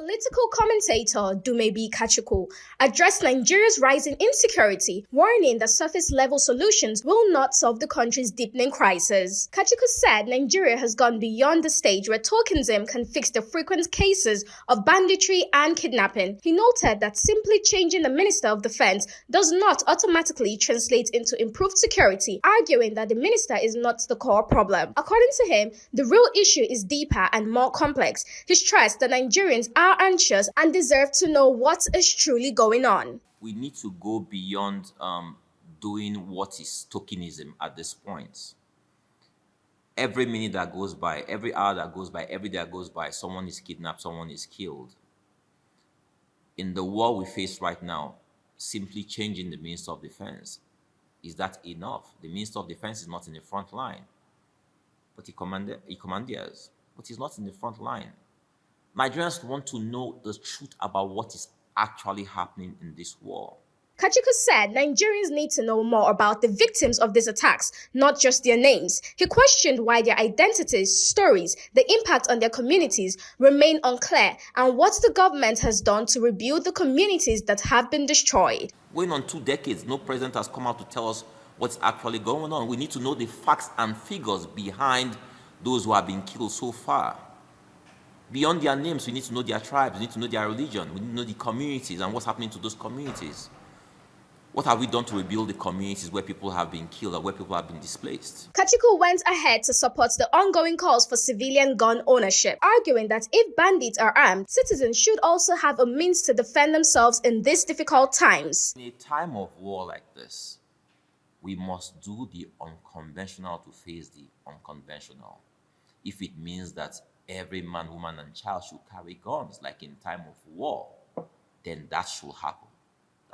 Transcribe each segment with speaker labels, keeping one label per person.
Speaker 1: Political commentator Dumebi Kachikwu addressed Nigeria's rising insecurity, warning that surface-level solutions will not solve the country's deepening crisis. Kachikwu said Nigeria has gone beyond the stage where tokenism can fix the frequent cases of banditry and kidnapping. He noted that simply changing the Minister of Defense does not automatically translate into improved security, arguing that the minister is not the core problem. According to him, the real issue is deeper and more complex. He stressed that Nigerians are anxious and deserve to know what is truly going on.
Speaker 2: We need to go beyond doing what is tokenism at this point. Every minute that goes by, every hour that goes by, every day that goes by, someone is kidnapped, someone is killed. In the war we face right now, simply changing the Minister of Defense, is that enough? The Minister of Defense is not in the front line, but he commandeers, but he's not in the front line. Nigerians want to know the truth about what is actually happening in this war.
Speaker 1: Kachikwu said Nigerians need to know more about the victims of these attacks, not just their names. He questioned why their identities, stories, the impact on their communities remain unclear, and what the government has done to rebuild the communities that have been destroyed.
Speaker 2: Going on 2 decades, no president has come out to tell us what's actually going on. We need to know the facts and figures behind those who have been killed so far. Beyond their names, we need to know their tribes, we need to know their religion, we need to know the communities and what's happening to those communities. What have we done to rebuild the communities where people have been killed or where people have been displaced?
Speaker 1: Kachikwu went ahead to support the ongoing calls for civilian gun ownership, arguing that if bandits are armed, citizens should also have a means to defend themselves in these difficult times.
Speaker 2: In a time of war like this, we must do the unconventional to face the unconventional. If it means that every man, woman, and child should carry guns like in time of war, then that should happen.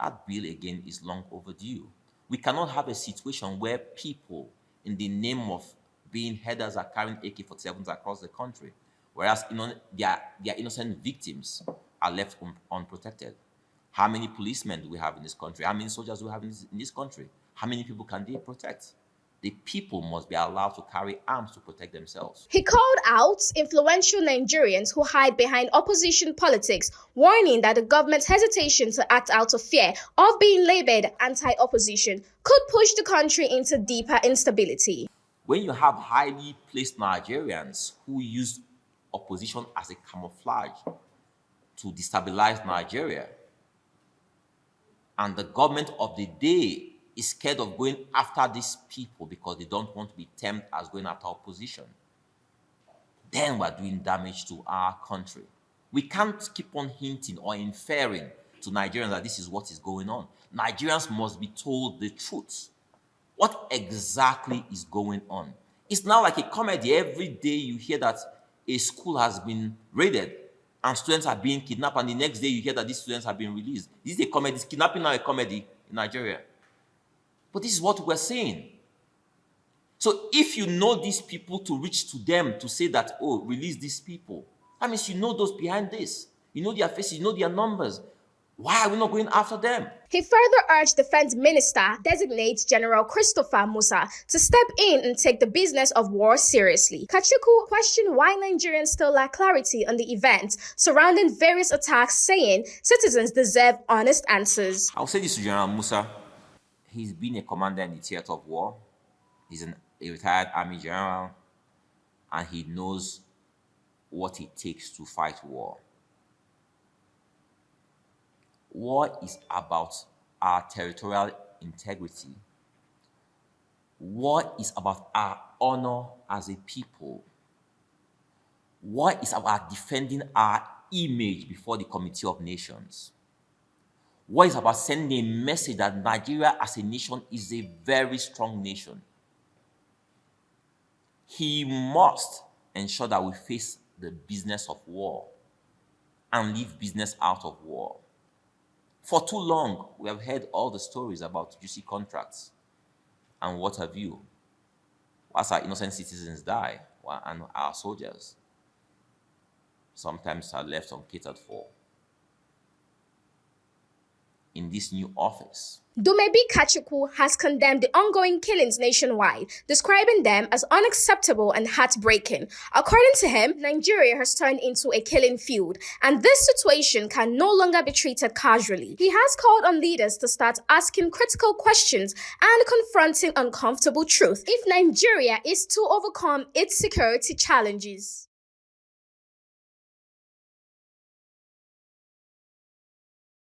Speaker 2: That bill, again, is long overdue. We cannot have a situation where people, in the name of being headers, are carrying AK-47s across the country, whereas their innocent victims are left unprotected. How many policemen do we have in this country? How many soldiers do we have in this country? How many people can they protect? The people must be allowed to carry arms to protect themselves.
Speaker 1: He called out influential Nigerians who hide behind opposition politics, warning that the government's hesitation to act out of fear of being labeled anti-opposition could push the country into deeper instability.
Speaker 2: When you have highly placed Nigerians who use opposition as a camouflage to destabilize Nigeria, and the government of the day is scared of going after these people because they don't want to be termed as going after opposition, then we're doing damage to our country. We can't keep on hinting or inferring to Nigerians that this is what is going on. Nigerians must be told the truth. What exactly is going on? It's now like a comedy. Every day you hear that a school has been raided and students are being kidnapped, and the next day you hear that these students have been released. This is a comedy. Is kidnapping now a comedy in Nigeria? But this is what we're saying. So if you know these people, to reach to them to say that, oh, release these people, that means you know those behind this. You know their faces, you know their numbers. Why are we not going after them?
Speaker 1: He further urged Defense Minister designate General Christopher Musa to step in and take the business of war seriously. Kachikwu questioned why Nigerians still lack clarity on the events surrounding various attacks, saying citizens deserve honest answers.
Speaker 2: I'll say this to General Musa. He's been a commander in the theater of war. He's a retired army general, and he knows what it takes to fight war. War is about our territorial integrity. War is about our honor as a people. War is about defending our image before the Committee of Nations. War is about sending a message that Nigeria as a nation is a very strong nation. He must ensure that we face the business of war and leave business out of war. For too long, we have heard all the stories about juicy contracts and what have you, whilst our innocent citizens die and our soldiers sometimes are left uncatered for. in this new office.
Speaker 1: Dumebi Kachikwu has condemned the ongoing killings nationwide, describing them as unacceptable and heartbreaking. According to him, Nigeria has turned into a killing field, and this situation can no longer be treated casually. He has called on leaders to start asking critical questions and confronting uncomfortable truth if Nigeria is to overcome its security challenges.